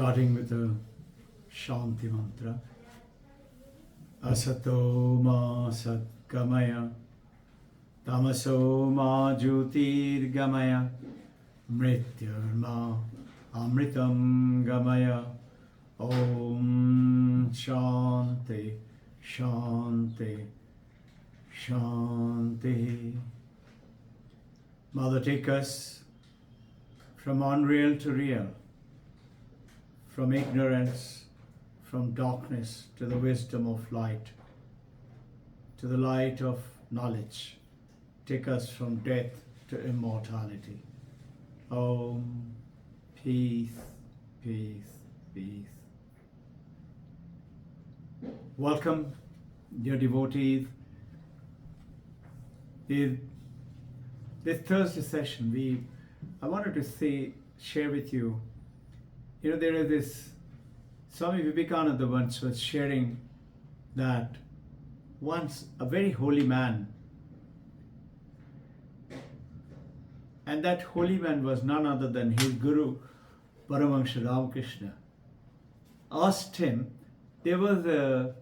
Starting with the Shanti mantra. Asato ma satgamaya, tamaso ma jyotirgamaya, mrityurma amritam gamaya. Om Shanti, Shanti, Shanti. Mother, take us from unreal to real, from ignorance, from darkness to the wisdom of light, to the light of knowledge. Take us from death to immortality. Om, peace, peace, peace. Welcome, dear devotees. This Thursday session, I wanted to share with you, there is this, Swami Vivekananda once was sharing that once a very holy man, and that holy man was none other than his Guru, Paramahansa Ramakrishna, asked him, there was a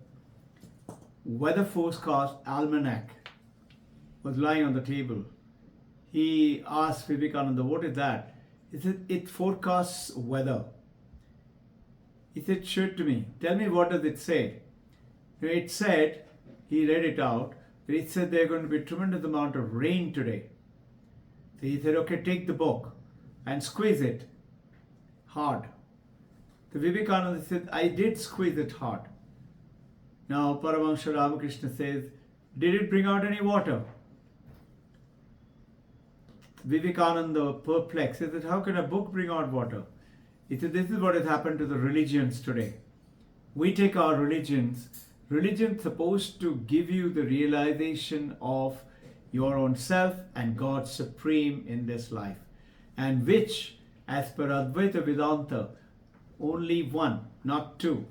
weather forecast almanac was lying on the table. He asked Vivekananda, what is that? He said, it forecasts weather. He said, show it to me. Tell me, what does it say? It said, he read it out, it said there's going to be a tremendous amount of rain today. So he said, okay, take the book and squeeze it hard. So Vivekananda said, I did squeeze it hard. Now Paramahansa Ramakrishna says, did it bring out any water? Vivekananda, perplexed, said, how can a book bring out water? He said, this is what has happened to the religions today. We take our religion's supposed to give you the realization of your own self and God supreme in this life. And which, as per Advaita Vedanta, only one, not two,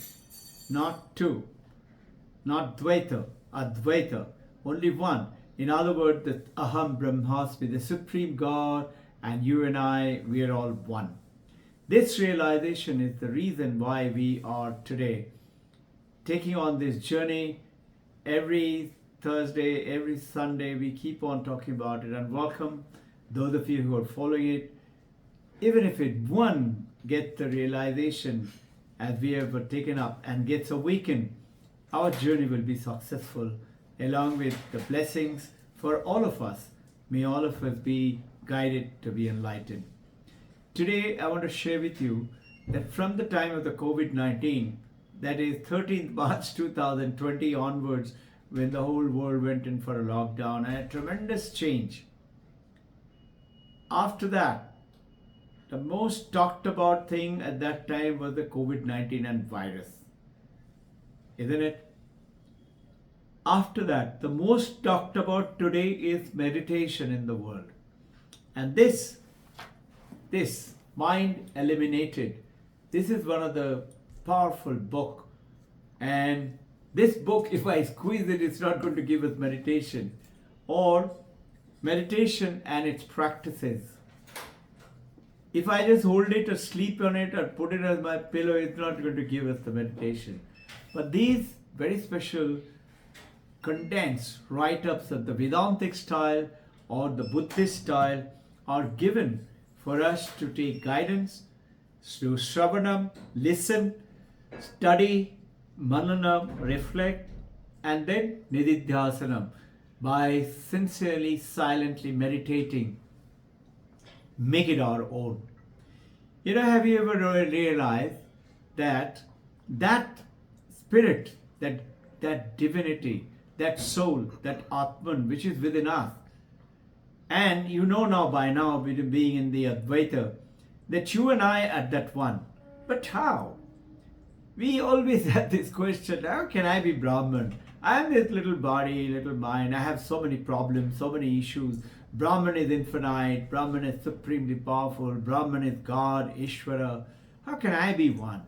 not Dvaita, Advaita, only one. In other words, the Aham Brahmasmi, the Supreme God, and you and I, we are all one. This realization is the reason why we are today taking on this journey. Every Thursday, every Sunday, we keep on talking about it, and welcome those of you who are following it. Even if one gets the realization as we have taken up and gets awakened, our journey will be successful, along with the blessings for all of us. May all of us be guided to be enlightened. Today, I want to share with you that from the time of the COVID-19, that is 13th March 2020 onwards, when the whole world went in for a lockdown and a tremendous change. After that, the most talked about thing at that time was the COVID-19 and virus. Isn't it? After that, the most talked about today is meditation in the world. And this Mind Eliminated, this is one of the powerful book. And this book, if I squeeze it, it's not going to give us meditation. Or meditation and its practices. If I just hold it or sleep on it or put it as my pillow, it's not going to give us the meditation. But these very special condensed write-ups of the Vedantic style or the Buddhist style are given for us to take guidance, to Shravanam, listen, study, Mananam, reflect, and then Nididhyasanam, by sincerely, silently meditating, make it our own. Have you ever realized that spirit, that divinity, that soul, that Atman, which is within us, and now by now, being in the Advaita, that you and I are that one. But how? We always have this question, how can I be Brahman? I am this little body, little mind, I have so many problems, so many issues. Brahman is infinite, Brahman is supremely powerful, Brahman is God, Ishvara. How can I be one?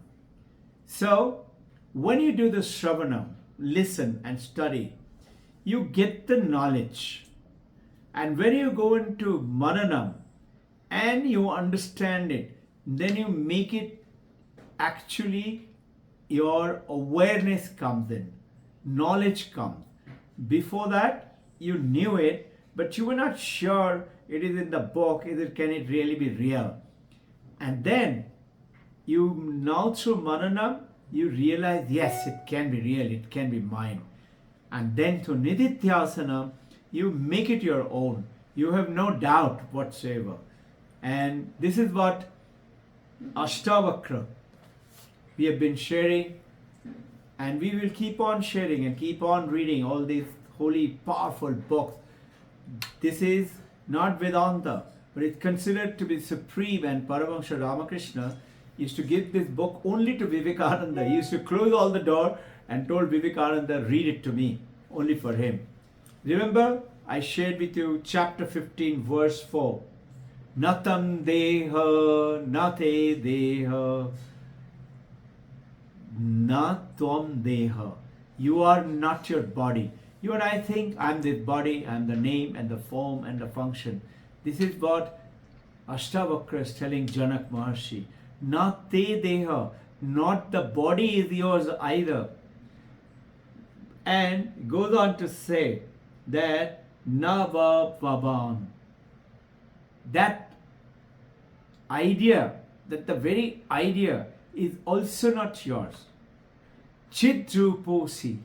So, when you do the Shravanam, listen and study, you get the knowledge. And when you go into Mananam and you understand it, then you make it actually your awareness comes in, knowledge comes. Before that, you knew it, but you were not sure it is in the book, can it really be real? And then you now through Mananam, you realize, yes, it can be real, it can be mine. And then to Nididhyasana, you make it your own. You have no doubt whatsoever. And this is what Ashtavakra we have been sharing, and we will keep on sharing and keep on reading all these holy, powerful books. This is not Vedanta, but it's considered to be supreme, and Paramahamsa Ramakrishna used to give this book only to Vivekananda. He used to close all the door and told Vivekananda, read it to me, only for him. Remember, I shared with you chapter 15, verse 4. Natam deha, nate deha, na tvam deha. You are not your body. You and I think, I'm this body, I'm the name and the form and the function. This is what Ashtavakra is telling Janak Maharshi. Na te deha, not the body is yours either. And goes on to say that Nava Vaban, that idea, that the very idea is also not yours. Chidruposi,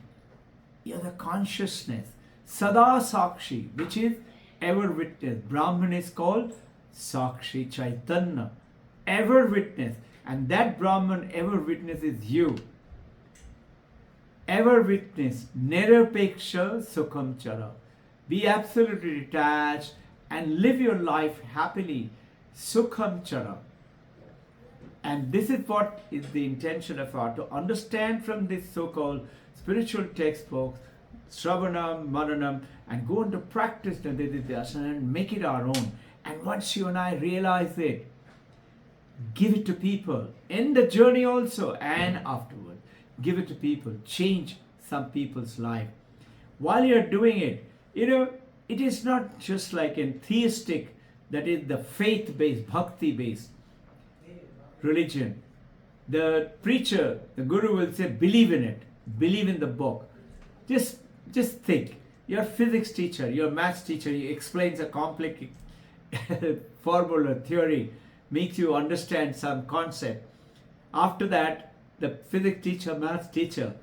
you're the consciousness. Sada Sakshi, which is ever witness. Brahman is called Sakshi Chaitanya, ever witness. And that Brahman ever witness is you. Ever witness, Nirapeksha Sukham Chara. Be absolutely detached and live your life happily. Sukham Chara. And this is what is the intention of our, to understand from this so-called spiritual textbooks, Shravanam, Mananam, and go into practice the Nididhyasana and make it our own. And once you and I realize it, give it to people in the journey also and afterward. Give it to people. Change some people's life. While you're doing it, it is not just like in theistic, that is the faith-based, bhakti-based religion. The preacher, the guru will say, believe in it. Believe in the book. Just think. Your physics teacher, your maths teacher, he explains a complex formula, theory, makes you understand some concept. After that, the physics teacher, maths teacher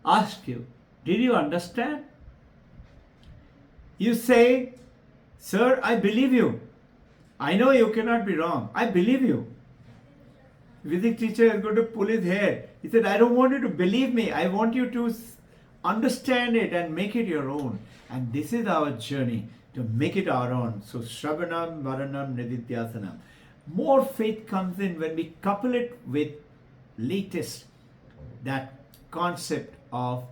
asks you, did you understand? You say, sir, I believe you. I know you cannot be wrong. I believe you. Physics teacher is going to pull his hair. He said, I don't want you to believe me. I want you to understand it and make it your own. And this is our journey, to make it our own. So Shravanam, Varanam, Nididhyasanam. More faith comes in when we couple it with latest, that concept of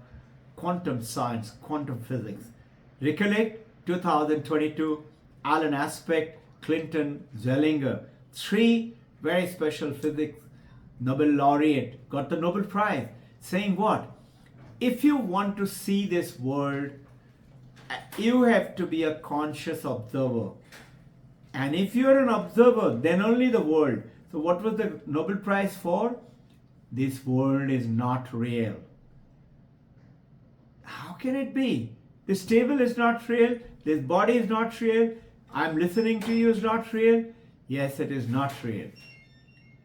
quantum science, quantum physics. Recollect 2022, Alan Aspect, Clinton, Zellinger, 3 very special physics Nobel laureate, got the Nobel Prize, saying what? If you want to see this world, you have to be a conscious observer. And if you are an observer, then only the world. So what was the Nobel Prize for? This world is not real. How can it be? This table is not real. This body is not real. I'm listening to you is not real. Yes, it is not real.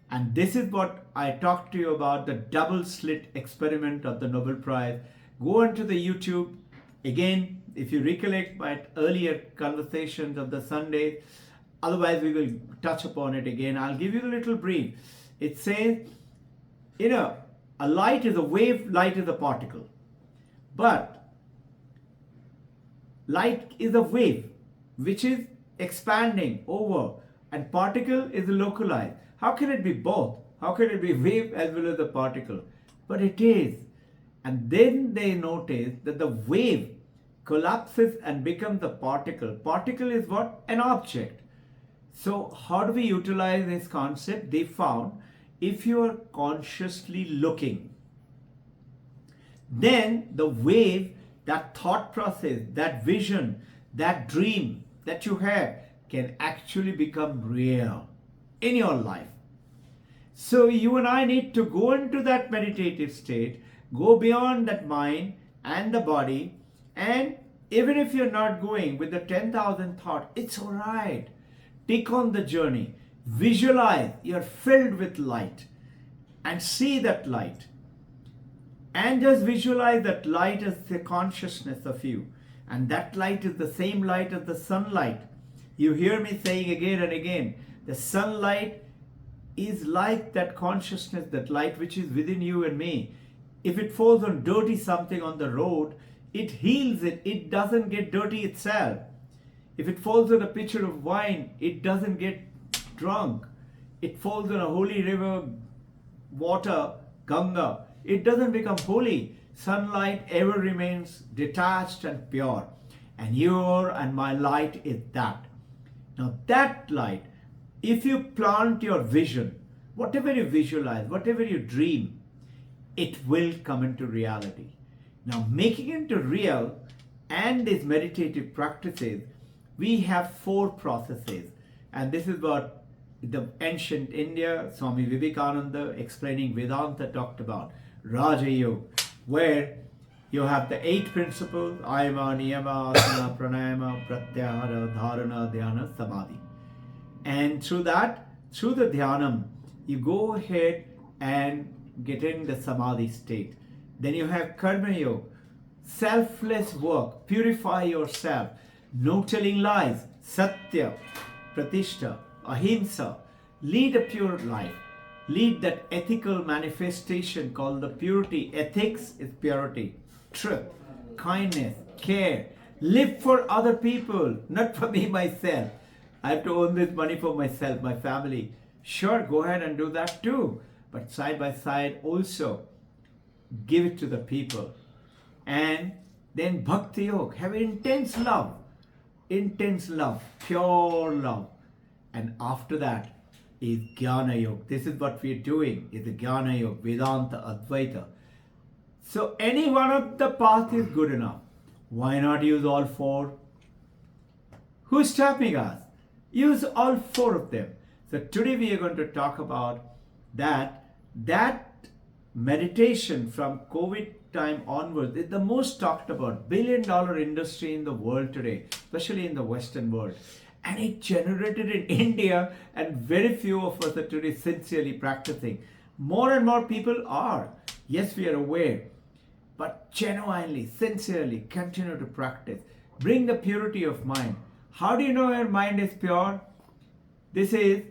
And this is what I talked to you about, the double slit experiment of the Nobel Prize. Go onto the YouTube. Again, if you recollect my earlier conversations of the Sunday, otherwise we will touch upon it again. I'll give you a little brief. It says, a light is a wave, light is a particle. But light is a wave which is expanding over, and particle is localized. How can it be both? How can it be wave as well as a particle? But it is. And then they notice that the wave collapses and becomes a particle. Particle is what? An object. So how do we utilize this concept? They found if you are consciously looking, then the wave, that thought process, that vision, that dream that you have can actually become real in your life. So you and I need to go into that meditative state, go beyond that mind and the body, and even if you're not going with the 10,000 thought, it's all right. Take on the journey. Visualize you're filled with light and see that light. And just visualize that light as the consciousness of you. And that light is the same light as the sunlight. You hear me saying again and again, the sunlight is like that consciousness, that light which is within you and me. If it falls on dirty something on the road, it heals it. It doesn't get dirty itself. If it falls on a pitcher of wine, it doesn't get drunk. It falls on a holy river, water, Ganga, it doesn't become holy. Sunlight ever remains detached and pure. And your and my light is that. Now that light, if you plant your vision, whatever you visualize, whatever you dream, it will come into reality. Now making it into real and these meditative practices, we have 4 processes. And this is what the ancient India, Swami Vivekananda explaining Vedanta talked about. Raja Yoga, where you have the 8 principles, Ayama, Niyama, Asana, Pranayama, Pratyahara, Dharana, Dhyana, Samadhi. And through that, through the Dhyanam, you go ahead and get in the Samadhi state. Then you have Karma Yoga, selfless work, purify yourself, no telling lies, Satya, Pratishta, Ahimsa, lead a pure life. Lead that ethical manifestation called the purity. Ethics is purity, truth, kindness, care. Live for other people, not for me myself. I have to earn this money for myself, my family. Sure, go ahead and do that too. But side by side also, give it to the people. And then Bhakti Yoga, have intense love, pure love. And after that is Jnana Yoga. This is what we are doing, is the Jnana Yoga, Vedanta, Advaita. So any one of the paths is good enough. Why not use all 4? Who's stopping us? Use all 4 of them. So today we are going to talk about that meditation from COVID time onwards is the most talked about billion-dollar industry in the world today, especially in the Western world. And it generated in India, and very few of us are today sincerely practicing. More and more people are. Yes, we are aware, but genuinely, sincerely continue to practice. Bring the purity of mind. How do you know your mind is pure? This is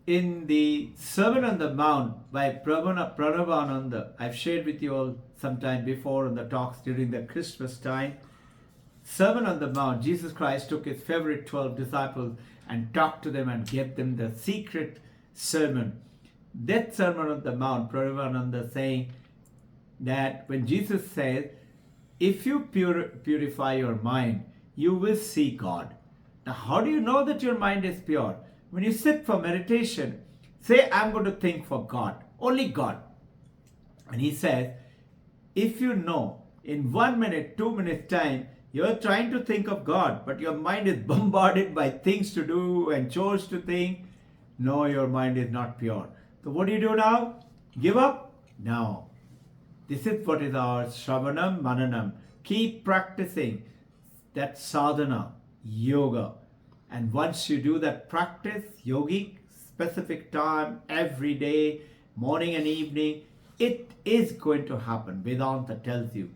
in the Sermon on the Mount by Pranavananda. I've shared with you all sometime before in the talks during the Christmas time. Sermon on the Mount, Jesus Christ took his favorite 12 disciples and talked to them and gave them the secret sermon. That Sermon on the Mount, Pranavananda saying that when Jesus says, if you purify your mind, you will see God. Now, how do you know that your mind is pure? When you sit for meditation, say, I'm going to think for God, only God. And he says, if you know in 1 minute, 2 minutes time, you're trying to think of God, but your mind is bombarded by things to do and chores to think. No, your mind is not pure. So what do you do now? Give up? No. This is what is our Shravanam Mananam. Keep practicing that sadhana, yoga. And once you do that practice, yogic, specific time, every day, morning and evening, it is going to happen. Vedanta tells you.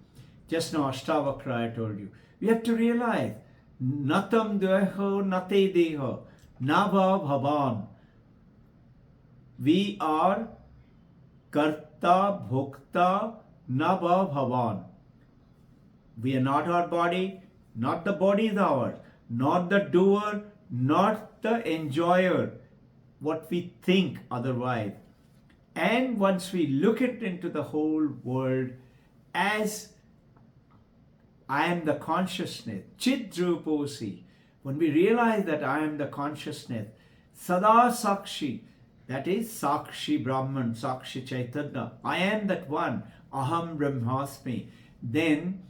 Just now Ashtavakra I told you. We have to realize, natam dveho nate deho, nava bhavan. We are karta bhokta nava bhavan. We are not our body, not the body is ours, not the doer, not the enjoyer, what we think otherwise. And once we look into the whole world as I am the consciousness, Chidruposi. When we realize that I am the consciousness, Sada Sakshi, that is Sakshi Brahman, Sakshi Chaitanya, I am that one, Aham Brahmasmi, then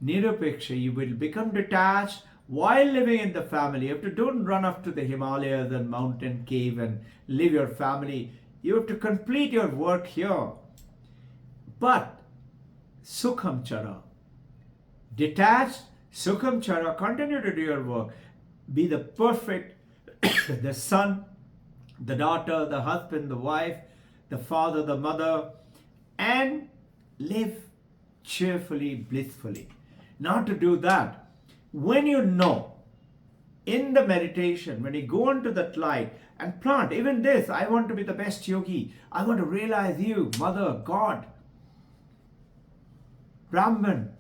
Nirupeksha, you will become detached while living in the family. You have to don't run up to the Himalayas and mountain cave and live your family You have to complete your work here. But Sukham Chara, detached, Sukham Chara, continue to do your work. Be the perfect, the son, the daughter, the husband, the wife, the father, the mother, and live cheerfully, blissfully. Now to do that, when you know, in the meditation, when you go into that light and plant, even this, I want to be the best yogi. I want to realize you, Mother, God, Brahman.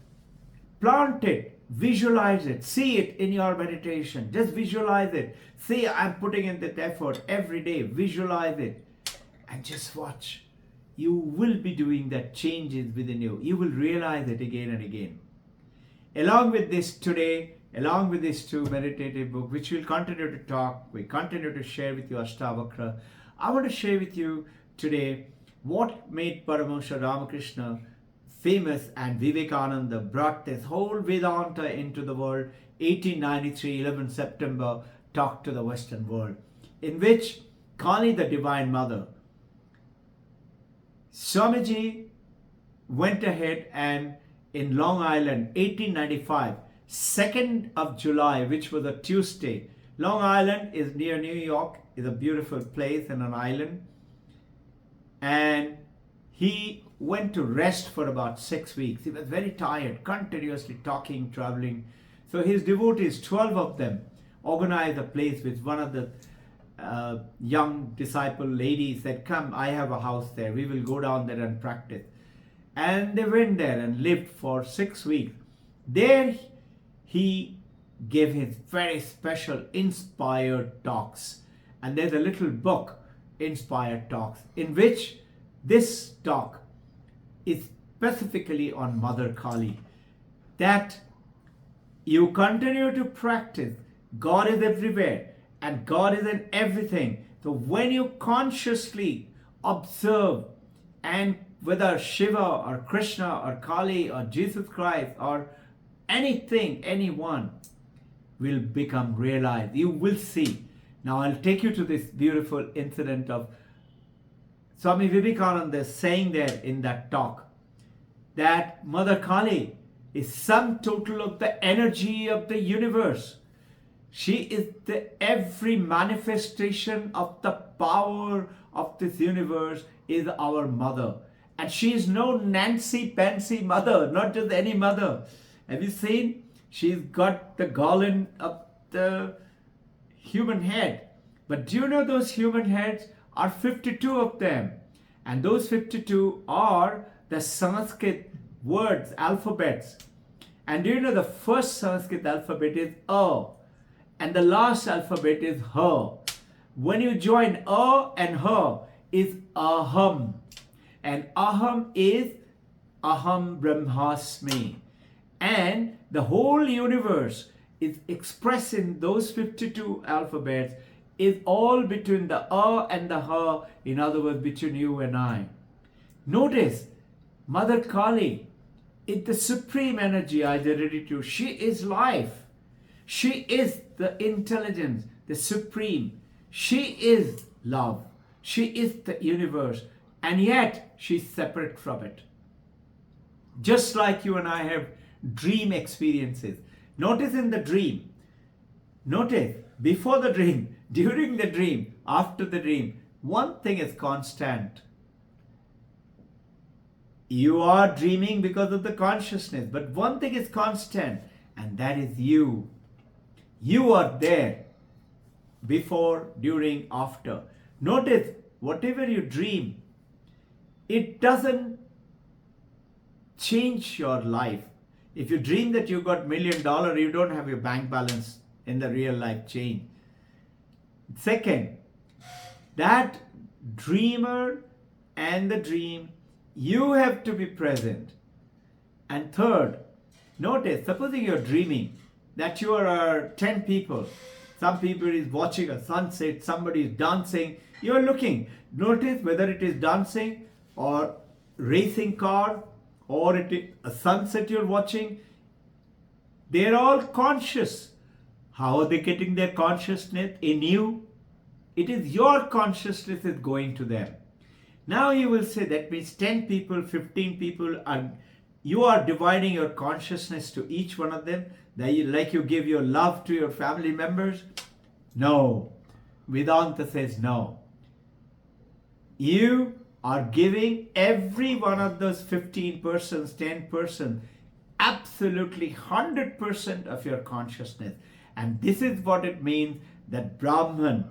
Plant it, visualize it, see it in your meditation. Just visualize it. See, I'm putting in that effort every day. Visualize it and just watch. You will be doing that changes within you. You will realize it again and again. Along with this today, along with these two meditative books, which we'll continue to talk, we continue to share with you Ashtavakra, I want to share with you today what made Paramahansa Ramakrishna famous and Vivekananda brought this whole Vedanta into the world. 1893, 11 September, talked to the Western world, in which Kali, the Divine Mother, Swamiji went ahead and in Long Island, 1895, 2nd of July, which was a Tuesday. Long Island is near New York, is a beautiful place and an island. And he went to rest for about 6 weeks. He was very tired, continuously talking, traveling. So his devotees, 12 of them, organized a place with one of the young disciple ladies said, come, I have a house there. We will go down there and practice. And they went there and lived for 6 weeks. There he gave his very special inspired talks. And there's a little book, Inspired Talks, in which this talk is specifically on Mother Kali. That you continue to practice. God is everywhere and God is in everything. So when you consciously observe, and whether Shiva or Krishna or Kali or Jesus Christ or anything, anyone will become realized. You will see. Now I'll take you to this beautiful incident of Swami Vivekananda saying there in that talk that Mother Kali is sum total of the energy of the universe. She is the every manifestation of the power of this universe is our mother. And she is no Nancy Pansy mother, not just any mother. Have you seen? She's got the garland of the human head. But do you know those human heads are 52 of them? And those 52 are the Sanskrit words, alphabets. And do you know the first Sanskrit alphabet is A, and the last alphabet is H. When you join A and H is Aham. And Aham is Aham Brahmasmi. And the whole universe is expressed in those 52 alphabets, is all between the A and the Ha, in other words, between you and I. Notice, Mother Kali is the supreme energy I related to. She is life. She is the intelligence, the supreme. She is love. She is the universe. And yet, she's separate from it. Just like you and I have dream experiences. Notice in the dream. Notice, before the dream, during the dream, after the dream, one thing is constant. You are dreaming because of the consciousness, but one thing is constant, and that is you. You are there before, during, after. Notice, whatever you dream, it doesn't change your life. If you dream that you got $1 million, you don't have your bank balance in the real life change. Second, that dreamer and the dream, you have to be present. And third, notice, supposing you're dreaming that you are 10 people. Some people is watching a sunset, somebody is dancing. You're looking. Notice whether it is dancing or racing car or it is a sunset you're watching. They're all conscious. How are they getting their consciousness in you? It is your consciousness is going to them. Now you will say that means 10 people, 15 people, and you are dividing your consciousness to each one of them, like you give your love to your family members. No. Vedanta says no. You are giving every one of those 15 persons, 10 persons, absolutely 100% of your consciousness. And this is what it means that Brahman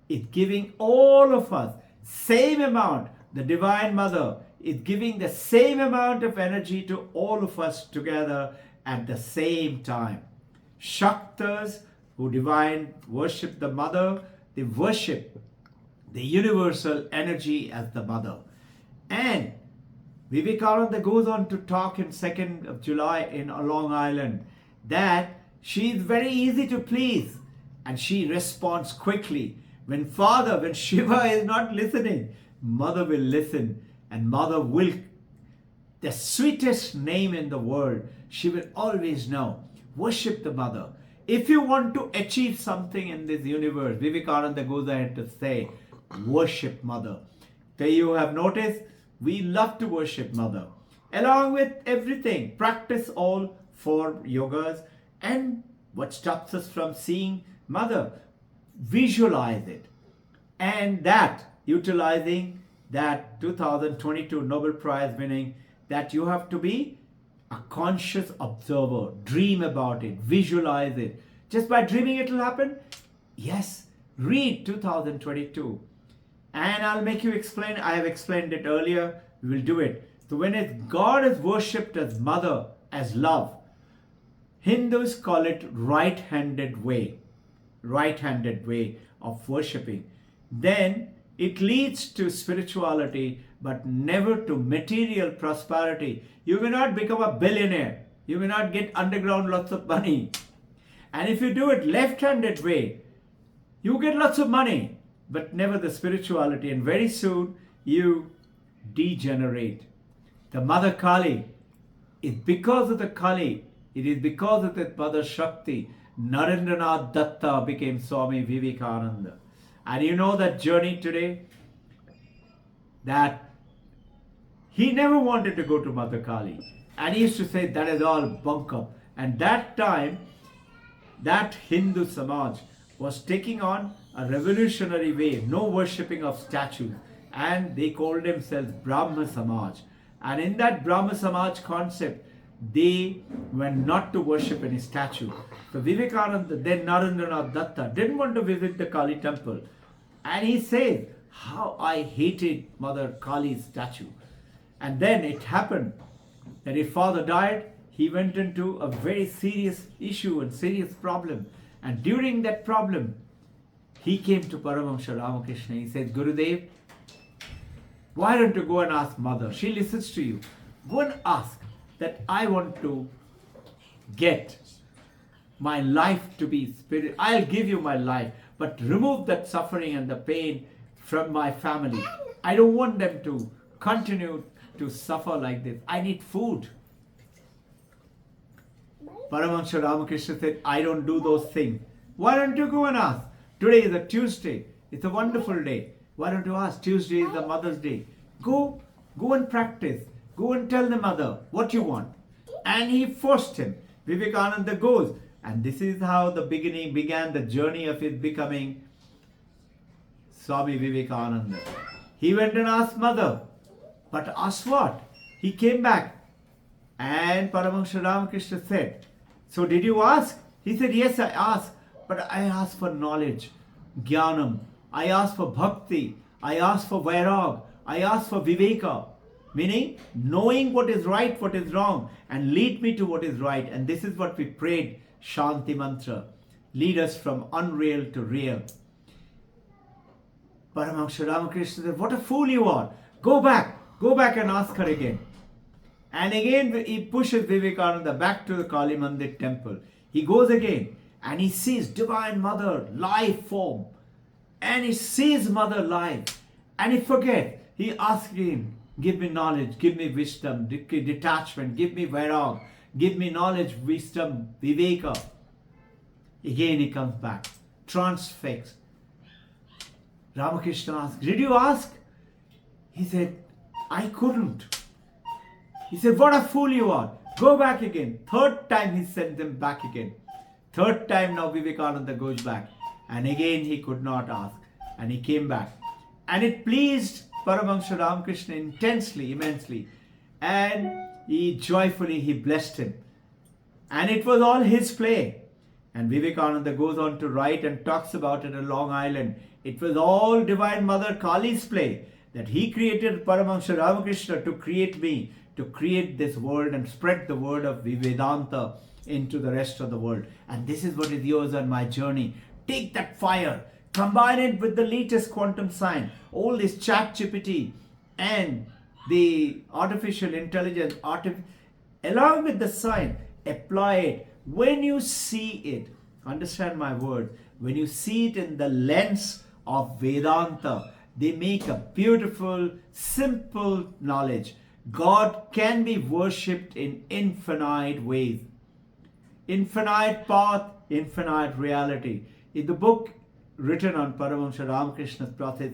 is giving all of us same amount. The Divine Mother is giving the same amount of energy to all of us together at the same time. Shaktas who divine worship the Mother, they worship the universal energy as the Mother. And Vivekananda goes on to talk in 2nd of July in Long Island that she is very easy to please and she responds quickly. When Shiva is not listening, Mother will listen, and Mother will, the sweetest name in the world, she will always know. Worship the Mother. If you want to achieve something in this universe, Vivekananda goes ahead to say, worship Mother. So you have noticed, we love to worship Mother. Along with everything, practice all 4 yogas. And what stops us from seeing Mother? Visualize it. And that, utilizing that 2022 Nobel Prize winning, that you have to be a conscious observer. Dream about it. Visualize it. Just by dreaming it will happen? Yes. Read 2022. And I'll make you explain. I have explained it earlier. We will do it. So when God is worshipped as Mother, as love, Hindus call it right-handed way. Right-handed way of worshipping. Then it leads to spirituality, but never to material prosperity. You may not become a billionaire. You may not get underground lots of money. And if you do it left-handed way, you get lots of money, but never the spirituality. And very soon you degenerate. The Mother Kali is because of the Kali. It is because of the Mother Shakti. Narendranath Datta became Swami Vivekananda. And you know that journey today? That he never wanted to go to Mother Kali. And he used to say that is all bunk up. And that time, that Hindu Samaj was taking on a revolutionary way, no worshipping of statues. And they called themselves Brahma Samaj. And in that Brahma Samaj concept, they were not to worship any statue. So Vivekananda, then Narendranath Datta, didn't want to visit the Kali temple. And he said, how I hated Mother Kali's statue. And then it happened that his father died. He went into a very serious issue and serious problem. And during that problem, he came to Paramahamsa Ramakrishna. He said, Gurudev, why don't you go and ask Mother? She listens to you. Go and ask that I want to get my life to be spirit. I'll give you my life, but remove that suffering and the pain from my family. I don't want them to continue to suffer like this. I need food. Paramahamsa Ramakrishna said, I don't do those things. Why don't you go and ask? Today is a Tuesday. It's a wonderful day. Why don't you ask? Tuesday is the Mother's Day. Go and practice. Go and tell the Mother what you want. And he forced him. Vivekananda goes. And this is how the beginning began, the journey of his becoming Swami Vivekananda. He went and asked Mother. But asked what? He came back. And Paramahamsa Ramakrishna said, so did you ask? He said, yes, I asked. But I asked for knowledge, jnanam. I asked for bhakti. I asked for vairag. I asked for viveka. Meaning, knowing what is right, what is wrong, and lead me to what is right. And this is what we prayed, Shanti Mantra. Lead us from unreal to real. Paramahamsa Ramakrishna said, what a fool you are. Go back and ask her again. And again, he pushes Vivekananda back to the Kali Mandir temple. He goes again and he sees Divine Mother, live form. And he sees Mother live. And he forgets. He asks him, give me knowledge, give me wisdom, detachment, give me vairag, give me knowledge, wisdom, viveka. Again he comes back, transfixed. Ramakrishna asks, did you ask? He said, I couldn't. He said, what a fool you are. Go back again. Third time he sent them back again. Third time now Vivekananda goes back. And again he could not ask. And he came back. And it pleased Paramahansa Ramakrishna intensely, immensely. And he blessed him. And it was all his play. And Vivekananda goes on to write and talks about it in Long Island. It was all Divine Mother Kali's play. That he created Paramahansa Ramakrishna to create me, to create this world and spread the word of Vedanta into the rest of the world. And this is what is yours on my journey. Take that fire, combine it with the latest quantum science, all this ChatGPT and the artificial intelligence, along with the science, apply it. When you see it, understand my word, when you see it in the lens of Vedanta, they make a beautiful, simple knowledge. God can be worshipped in infinite ways. Infinite path, infinite reality. In the book written on Paramahansa Ramakrishna's process,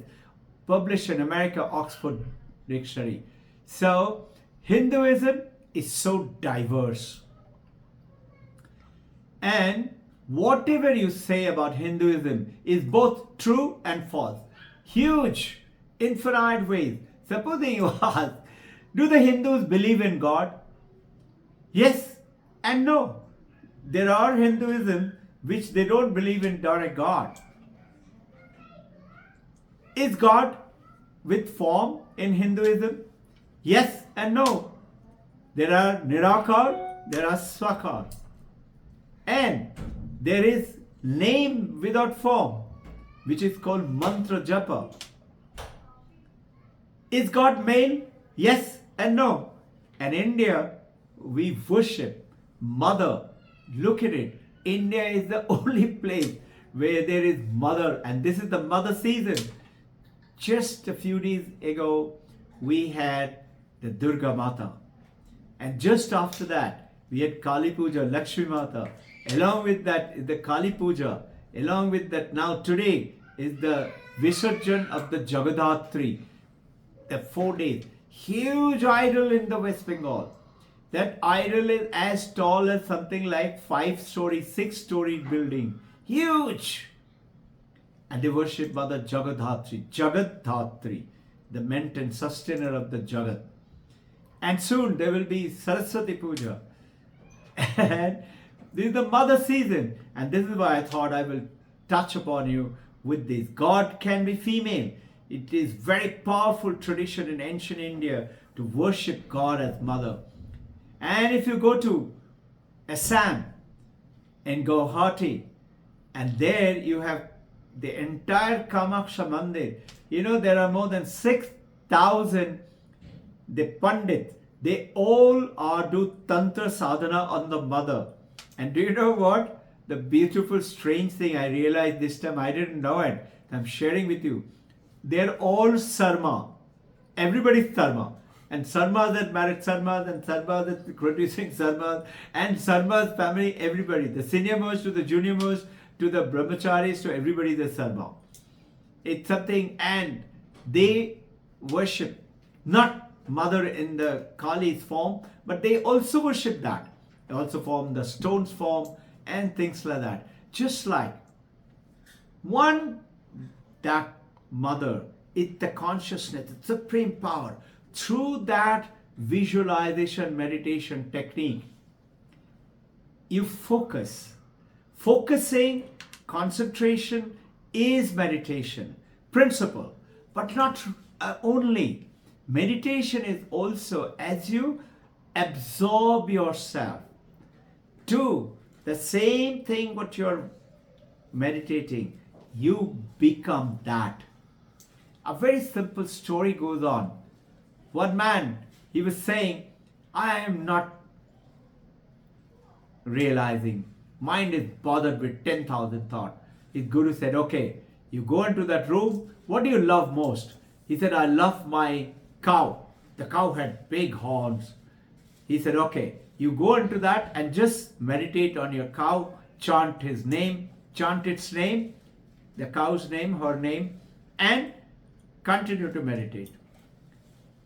published in America, Oxford Dictionary. So, Hinduism is so diverse. And whatever you say about Hinduism is both true and false. Huge, infinite ways. Supposing you ask, do the Hindus believe in God? Yes and no. There are Hinduism which they don't believe in direct God. Is God with form in Hinduism? Yes and no. There are Nirakar, there are Swakar. And there is name without form, which is called mantra japa. Is God male? Yes and no. And India, we worship Mother. Look at it. India is the only place where there is Mother, and this is the Mother season. Just a few days ago, we had the Durga Mata. And just after that, we had Kali Puja, Lakshmi Mata. Along with that, the Kali Puja. Along with that, now today is the Visarjan of the Jagadhatri. The 4 days. Huge idol in the West Bengal. That idol is as tall as something like 5-story, 6-story building. Huge! And they worship Mother Jagadhatri, the maintainer, sustainer of the Jagat. And soon there will be Saraswati Puja. And this is the Mother season. And this is why I thought I will touch upon you with this. God can be female. It is very powerful tradition in ancient India to worship God as Mother. And if you go to Assam and Guwahati, and there you have the entire Kamaksha Mandir. You know, there are more than 6,000 the Pandits. They all are do Tantra Sadhana on the Mother. And do you know what? The beautiful, strange thing I realized this time, I didn't know it. I'm sharing with you. They're all Sarma. Everybody's Sarma. And Sarmas that married Sarmas, and Sarmas that producing Sarmas, and Sarma's family, everybody. The senior most to the junior most, to the brahmacharis, to everybody the Sarma. It's something, and they worship not Mother in the Kali's form, but they also worship that. They also form the stones form and things like that. Just like one, that Mother, it's the consciousness, the supreme power. Through that visualization meditation technique, you focus. Focusing, concentration is meditation principle, but not only. Meditation is also as you absorb yourself to the same thing what you're meditating, you become that. A very simple story goes on. One man, he was saying, I am not realizing. Mind is bothered with 10,000 thoughts. His guru said, okay, you go into that room. What do you love most? He said, I love my cow. The cow had big horns. He said, okay, you go into that and just meditate on your cow, chant his name, chant its name, the cow's name, her name, and continue to meditate.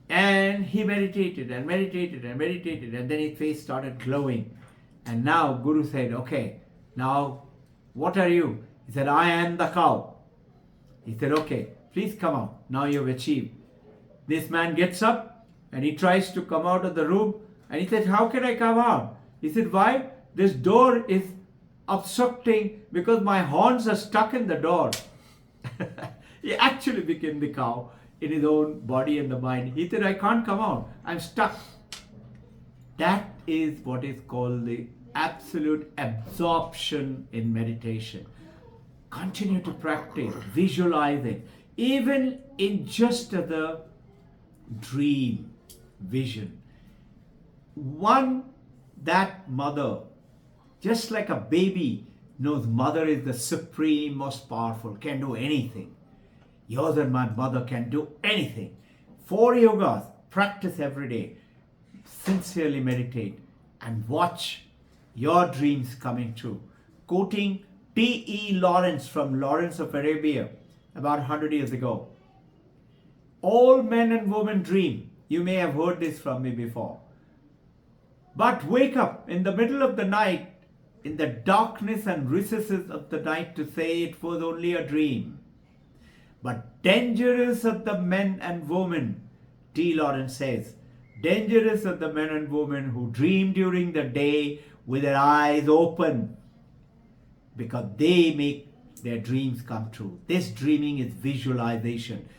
And he meditated and meditated and meditated, and then his face started glowing. And now Guru said, okay, now what are you? He said, I am the cow. He said, okay, please come out. Now you've achieved. This man gets up and he tries to come out of the room, and he said, how can I come out? He said, why? This door is obstructing because my horns are stuck in the door. He actually became the cow in his own body and the mind. He said, I can't come out. I'm stuck. That is what is called the absolute absorption in meditation. Continue to practice visualizing, even in just the dream vision. That mother, just like a baby knows mother is the supreme, most powerful, can do anything. Yours and my mother can do anything. 4 yogas, practice every day. Sincerely meditate and watch your dreams coming true. Quoting T.E. Lawrence from Lawrence of Arabia about 100 years ago. All men and women dream. You may have heard this from me before. But wake up in the middle of the night, in the darkness and recesses of the night, to say it was only a dream. But dangerous are the men and women, T. Lawrence says, dangerous are the men and women who dream during the day with their eyes open, because they make their dreams come true. This dreaming is visualization.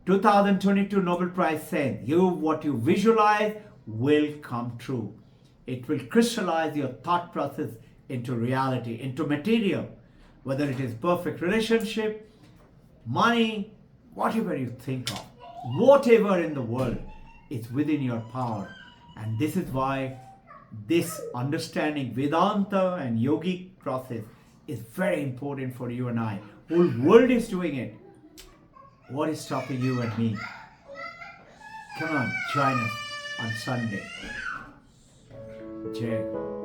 2022 Nobel Prize said, what you visualize will come true. It will crystallize your thought process into reality, into material, whether it is perfect relationship, money, whatever you think of, whatever in the world is within your power. And this is why this understanding Vedanta and yogic process is very important for you and I. Whole world is doing it. What is stopping you and me? Come on, join us on Sunday. Jai.